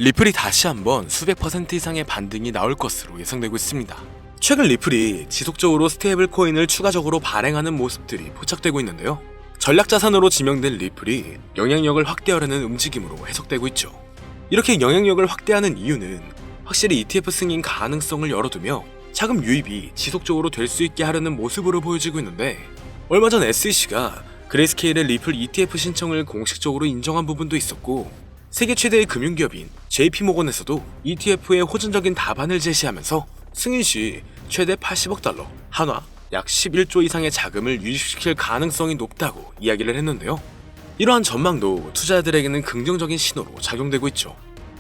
리플이 다시 한번 수백 퍼센트 이상의 반등이 나올 것으로 예상되고 있습니다. 최근 리플이 지속적으로 스테이블 코인을 추가적으로 발행하는 모습들이 포착되고 있는데요. 전략자산으로 지명된 리플이 영향력을 확대하려는 움직임으로 해석되고 있죠. 이렇게 영향력을 확대하는 이유는 확실히 ETF 승인 가능성을 열어두며 자금 유입이 지속적으로 될 수 있게 하려는 모습으로 보여지고 있는데, 얼마 전 SEC가 그레이스케일의 리플 ETF 신청을 공식적으로 인정한 부분도 있었고, 세계 최대의 금융기업인 JP모건에서도 ETF의 호전적인 답안을 제시하면서 승인 시 최대 80억 달러, 한화 약 11조 이상의 자금을 유입시킬 가능성이 높다고 이야기를 했는데요. 이러한 전망도 투자자들에게는 긍정적인 신호로 작용되고 있죠.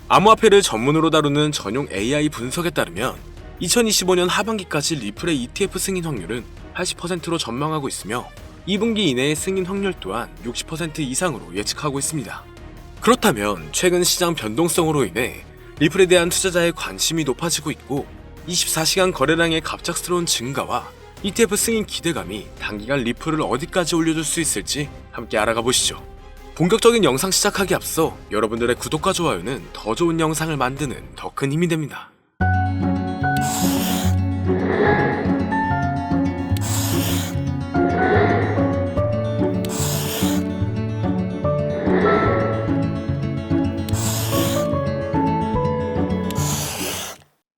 암호화폐를 전문으로 다루는 전용 AI 분석에 따르면 2025년 하반기까지 리플의 ETF 승인 확률은 80%로 전망하고 있으며 2분기 이내의 승인 확률 또한 60% 이상으로 예측하고 있습니다. 그렇다면 최근 시장 변동성으로 인해 리플에 대한 투자자의 관심이 높아지고 있고 24시간 거래량의 갑작스러운 증가와 ETF 승인 기대감이 단기간 리플을 어디까지 올려줄 수 있을지 함께 알아가 보시죠. 본격적인 영상 시작하기 앞서 여러분들의 구독과 좋아요는 더 좋은 영상을 만드는 더 큰 힘이 됩니다.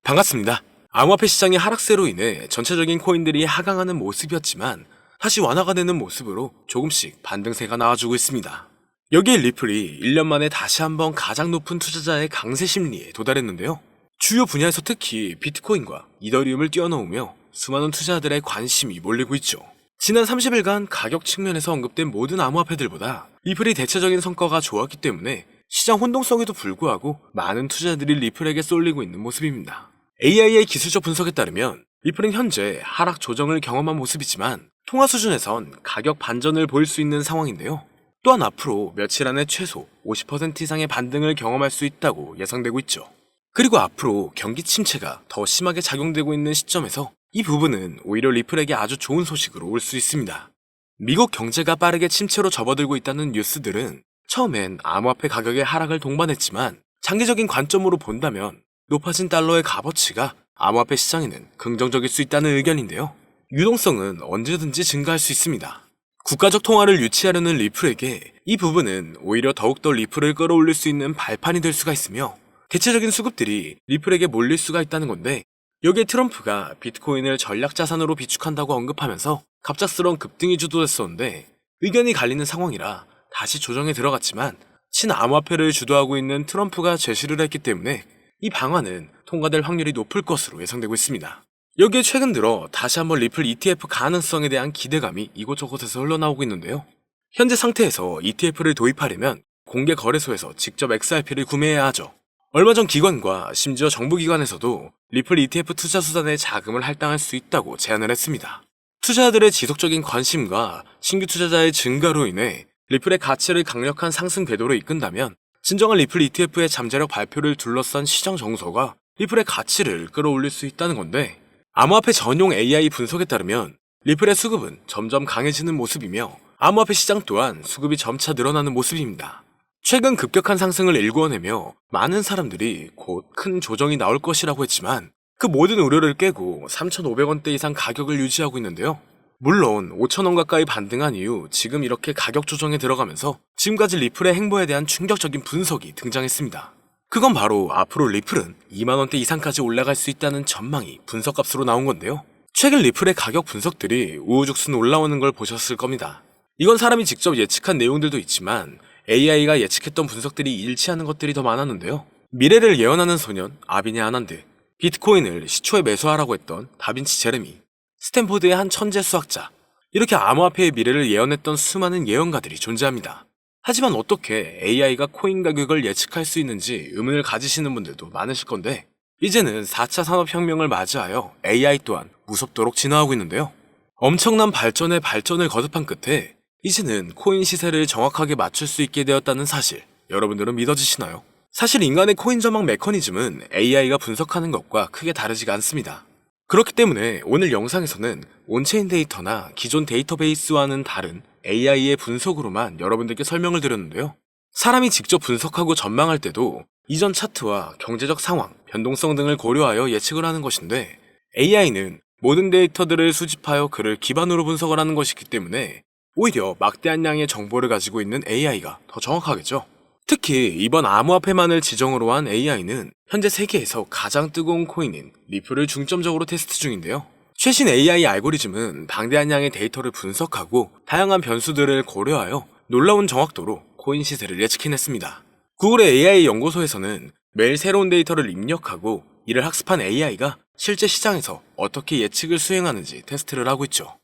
반갑습니다. 암호화폐 시장의 하락세로 인해 전체적인 코인들이 하강하는 모습이었지만 다시 완화가 되는 모습으로 조금씩 반등세가 나와주고 있습니다. 여기에 리플이 1년 만에 다시 한번 가장 높은 투자자의 강세 심리에 도달했는데요. 주요 분야에서 특히 비트코인과 이더리움을 뛰어넘으며 수많은 투자자들의 관심이 몰리고 있죠. 지난 30일간 가격 측면에서 언급된 모든 암호화폐들보다 리플이 대체적인 성과가 좋았기 때문에 시장 혼동성에도 불구하고 많은 투자자들이 리플에게 쏠리고 있는 모습입니다. AI의 기술적 분석에 따르면 리플은 현재 하락 조정을 경험한 모습이지만 통화 수준에선 가격 반전을 보일 수 있는 상황인데요. 또한 앞으로 며칠 안에 최소 50% 이상의 반등을 경험할 수 있다고 예상되고 있죠. 그리고 앞으로 경기 침체가 더 심하게 작용되고 있는 시점에서 이 부분은 오히려 리플에게 아주 좋은 소식으로 올 수 있습니다. 미국 경제가 빠르게 침체로 접어들고 있다는 뉴스들은 처음엔 암호화폐 가격의 하락을 동반했지만 장기적인 관점으로 본다면 높아진 달러의 값어치가 암호화폐 시장에는 긍정적일 수 있다는 의견인데요. 유동성은 언제든지 증가할 수 있습니다. 국가적 통화를 유치하려는 리플에게 이 부분은 오히려 더욱더 리플을 끌어올릴 수 있는 발판이 될 수가 있으며 대체적인 수급들이 리플에게 몰릴 수가 있다는 건데, 여기에 트럼프가 비트코인을 전략자산으로 비축한다고 언급하면서 갑작스러운 급등이 주도됐었는데 의견이 갈리는 상황이라 다시 조정에 들어갔지만 친암호화폐를 주도하고 있는 트럼프가 제시를 했기 때문에 이 방안은 통과될 확률이 높을 것으로 예상되고 있습니다. 여기에 최근 들어 다시 한번 리플 ETF 가능성에 대한 기대감이 이곳저곳에서 흘러나오고 있는데요. 현재 상태에서 ETF를 도입하려면 공개 거래소에서 직접 XRP를 구매해야 하죠. 얼마 전 기관과 심지어 정부기관에서도 리플 ETF 투자 수단에 자금을 할당할 수 있다고 제안을 했습니다. 투자자들의 지속적인 관심과 신규 투자자의 증가로 인해 리플의 가치를 강력한 상승 궤도로 이끈다면 진정한 리플 ETF의 잠재력 발표를 둘러싼 시장 정서가 리플의 가치를 끌어올릴 수 있다는 건데, 암호화폐 전용 AI 분석에 따르면 리플의 수급은 점점 강해지는 모습이며 암호화폐 시장 또한 수급이 점차 늘어나는 모습입니다. 최근 급격한 상승을 일궈내며 많은 사람들이 곧 큰 조정이 나올 것이라고 했지만 그 모든 우려를 깨고 3,500원대 이상 가격을 유지하고 있는데요. 물론 5,000원 가까이 반등한 이후 지금 이렇게 가격 조정에 들어가면서 지금까지 리플의 행보에 대한 충격적인 분석이 등장했습니다. 그건 바로 앞으로 리플은 2만원대 이상까지 올라갈 수 있다는 전망이 분석값으로 나온 건데요. 최근 리플의 가격 분석들이 우후죽순 올라오는 걸 보셨을 겁니다. 이건 사람이 직접 예측한 내용들도 있지만 AI가 예측했던 분석들이 일치하는 것들이 더 많았는데요. 미래를 예언하는 소년 아비네 아난드, 비트코인을 시초에 매수하라고 했던 다빈치 제레미, 스탠포드의 한 천재 수학자, 이렇게 암호화폐의 미래를 예언했던 수많은 예언가들이 존재합니다. 하지만 어떻게 AI가 코인 가격을 예측할 수 있는지 의문을 가지시는 분들도 많으실 건데, 이제는 4차 산업혁명을 맞이하여 AI 또한 무섭도록 진화하고 있는데요. 엄청난 발전에 발전을 거듭한 끝에 이제는 코인 시세를 정확하게 맞출 수 있게 되었다는 사실, 여러분들은 믿어지시나요? 사실 인간의 코인 전망 메커니즘은 AI가 분석하는 것과 크게 다르지가 않습니다. 그렇기 때문에 오늘 영상에서는 온체인 데이터나 기존 데이터베이스와는 다른 AI의 분석으로만 여러분들께 설명을 드렸는데요. 사람이 직접 분석하고 전망할 때도 이전 차트와 경제적 상황, 변동성 등을 고려하여 예측을 하는 것인데 AI는 모든 데이터들을 수집하여 그를 기반으로 분석을 하는 것이기 때문에 오히려 막대한 양의 정보를 가지고 있는 AI가 더 정확하겠죠. 특히 이번 암호화폐만을 지정으로 한 AI는 현재 세계에서 가장 뜨거운 코인인 리플을 중점적으로 테스트 중인데요. 최신 AI 알고리즘은 방대한 양의 데이터를 분석하고 다양한 변수들을 고려하여 놀라운 정확도로 코인 시세를 예측해냈습니다. 구글의 AI 연구소에서는 매일 새로운 데이터를 입력하고 이를 학습한 AI가 실제 시장에서 어떻게 예측을 수행하는지 테스트를 하고 있죠.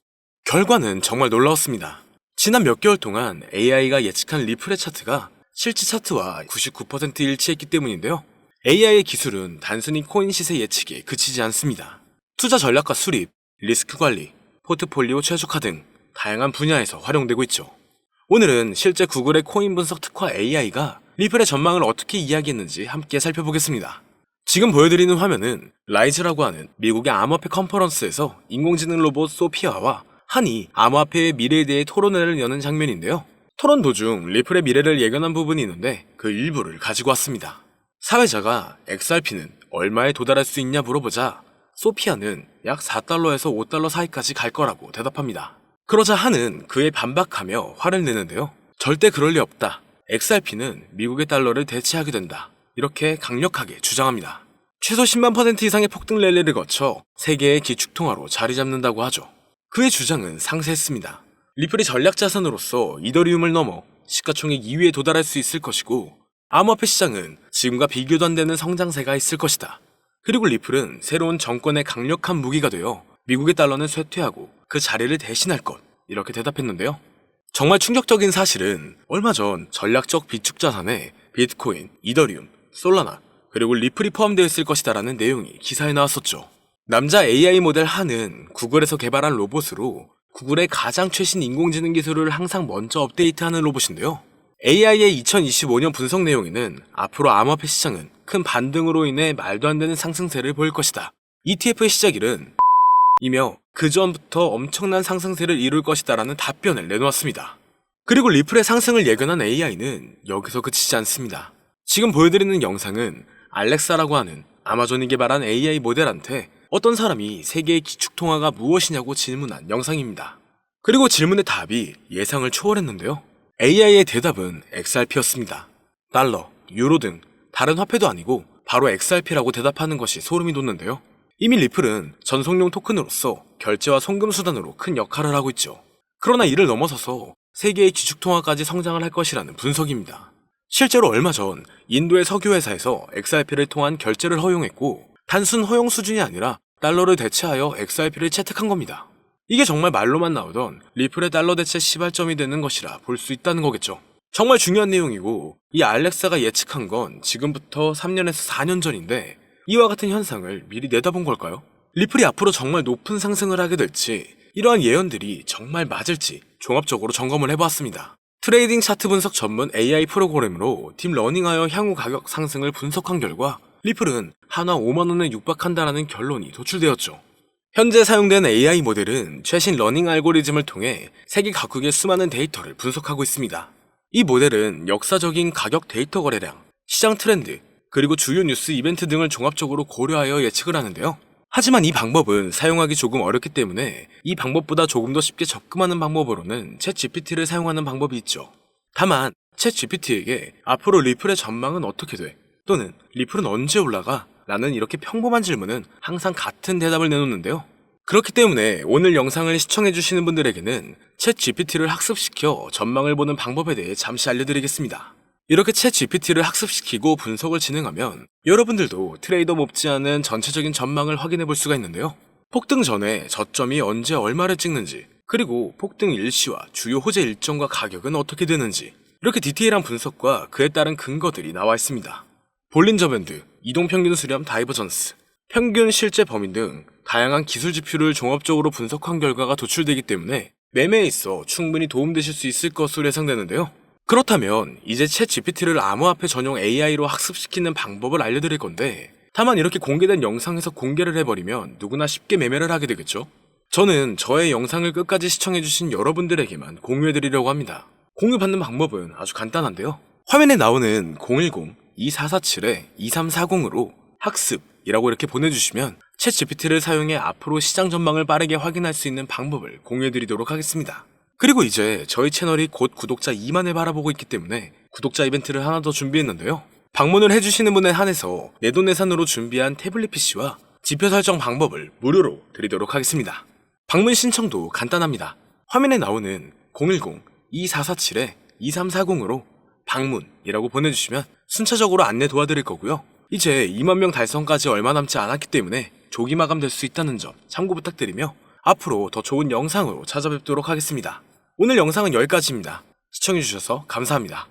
결과는 정말 놀라웠습니다. 지난 몇 개월 동안 AI가 예측한 리플의 차트가 실제 차트와 99% 일치했기 때문인데요. AI의 기술은 단순히 코인 시세 예측에 그치지 않습니다. 투자 전략과 수립, 리스크 관리, 포트폴리오 최적화 등 다양한 분야에서 활용되고 있죠. 오늘은 실제 구글의 코인 분석 특화 AI가 리플의 전망을 어떻게 이야기했는지 함께 살펴보겠습니다. 지금 보여드리는 화면은 라이즈라고 하는 미국의 암호화폐 컨퍼런스에서 인공지능 로봇 소피아와 한이 암호화폐의 미래에 대해 토론회를 여는 장면인데요. 토론 도중 리플의 미래를 예견한 부분이 있는데 그 일부를 가지고 왔습니다. 사회자가 XRP는 얼마에 도달할 수 있냐 물어보자 소피아는 약 4달러에서 5달러 사이까지 갈 거라고 대답합니다. 그러자 한은 그에 반박하며 화를 내는데요. 절대 그럴 리 없다. XRP는 미국의 달러를 대체하게 된다. 이렇게 강력하게 주장합니다. 최소 10만 % 이상의 폭등 랠리를 거쳐 세계의 기축통화로 자리 잡는다고 하죠. 그의 주장은 상세했습니다. 리플이 전략자산으로서 이더리움을 넘어 시가총액 2위에 도달할 수 있을 것이고 암호화폐 시장은 지금과 비교도 안 되는 성장세가 있을 것이다. 그리고 리플은 새로운 정권의 강력한 무기가 되어 미국의 달러는 쇠퇴하고 그 자리를 대신할 것, 이렇게 대답했는데요. 정말 충격적인 사실은 얼마 전 전략적 비축 자산에 비트코인, 이더리움, 솔라나, 그리고 리플이 포함되어 있을 것이다라는 내용이 기사에 나왔었죠. 남자 AI 모델 한은 구글에서 개발한 로봇으로 구글의 가장 최신 인공지능 기술을 항상 먼저 업데이트하는 로봇인데요. AI의 2025년 분석 내용에는 앞으로 암호화폐 시장은 큰 반등으로 인해 말도 안 되는 상승세를 보일 것이다. ETF의 시작일은 이며 그 전부터 엄청난 상승세를 이룰 것이다라는 답변을 내놓았습니다. 그리고 리플의 상승을 예견한 AI는 여기서 그치지 않습니다. 지금 보여드리는 영상은 알렉사라고 하는 아마존이 개발한 AI 모델한테 어떤 사람이 세계의 기축통화가 무엇이냐고 질문한 영상입니다. 그리고 질문의 답이 예상을 초월했는데요. AI의 대답은 XRP였습니다. 달러, 유로 등 다른 화폐도 아니고 바로 XRP라고 대답하는 것이 소름이 돋는데요. 이미 리플은 전송용 토큰으로서 결제와 송금 수단으로 큰 역할을 하고 있죠. 그러나 이를 넘어서서 세계의 기축통화까지 성장을 할 것이라는 분석입니다. 실제로 얼마 전 인도의 석유회사에서 XRP를 통한 결제를 허용했고 단순 허용 수준이 아니라 달러를 대체하여 XRP를 채택한 겁니다. 이게 정말 말로만 나오던 리플의 달러 대체 시발점이 되는 것이라 볼 수 있다는 거겠죠. 정말 중요한 내용이고 이 알렉사가 예측한 건 지금부터 3년에서 4년 전인데 이와 같은 현상을 미리 내다본 걸까요? 리플이 앞으로 정말 높은 상승을 하게 될지 이러한 예언들이 정말 맞을지 종합적으로 점검을 해보았습니다. 트레이딩 차트 분석 전문 AI 프로그램으로 딥러닝하여 향후 가격 상승을 분석한 결과 리플은 한화 5만원에 육박한다라는 결론이 도출되었죠. 현재 사용되는 AI 모델은 최신 러닝 알고리즘을 통해 세계 각국의 수많은 데이터를 분석하고 있습니다. 이 모델은 역사적인 가격 데이터 거래량, 시장 트렌드, 그리고 주요 뉴스 이벤트 등을 종합적으로 고려하여 예측을 하는데요. 하지만 이 방법은 사용하기 조금 어렵기 때문에 이 방법보다 조금 더 쉽게 접근하는 방법으로는 챗GPT를 사용하는 방법이 있죠. 다만 챗GPT에게 앞으로 리플의 전망은 어떻게 돼? 또는 리플은 언제 올라가? 라는 이렇게 평범한 질문은 항상 같은 대답을 내놓는데요. 그렇기 때문에 오늘 영상을 시청해주시는 분들에게는 챗GPT를 학습시켜 전망을 보는 방법에 대해 잠시 알려드리겠습니다. 이렇게 챗GPT를 학습시키고 분석을 진행하면 여러분들도 트레이더 못지않은 전체적인 전망을 확인해 볼 수가 있는데요. 폭등 전에 저점이 언제 얼마를 찍는지, 그리고 폭등 일시와 주요 호재 일정과 가격은 어떻게 되는지, 이렇게 디테일한 분석과 그에 따른 근거들이 나와 있습니다. 볼린저 밴드, 이동평균 수렴 다이버전스, 평균 실제 범위 등 다양한 기술 지표를 종합적으로 분석한 결과가 도출되기 때문에 매매에 있어 충분히 도움되실 수 있을 것으로 예상되는데요. 그렇다면 이제 챗GPT를 암호화폐 전용 AI로 학습시키는 방법을 알려드릴 건데 다만 이렇게 공개된 영상에서 공개를 해버리면 누구나 쉽게 매매를 하게 되겠죠? 저는 저의 영상을 끝까지 시청해주신 여러분들에게만 공유해드리려고 합니다. 공유받는 방법은 아주 간단한데요. 화면에 나오는 010-2447-2340으로 학습이라고 이렇게 보내주시면 챗 GPT를 사용해 앞으로 시장 전망을 빠르게 확인할 수 있는 방법을 공유해드리도록 하겠습니다. 그리고 이제 저희 채널이 곧 구독자 2만을 바라보고 있기 때문에 구독자 이벤트를 하나 더 준비했는데요. 방문을 해주시는 분에 한해서 내돈내산으로 준비한 태블릿 PC와 지표 설정 방법을 무료로 드리도록 하겠습니다. 방문 신청도 간단합니다. 화면에 나오는 010-2447-2340으로 방문이라고 보내주시면 순차적으로 안내 도와드릴 거고요. 이제 2만 명 달성까지 얼마 남지 않았기 때문에 조기 마감될 수 있다는 점 참고 부탁드리며 앞으로 더 좋은 영상으로 찾아뵙도록 하겠습니다. 오늘 영상은 여기까지입니다. 시청해주셔서 감사합니다.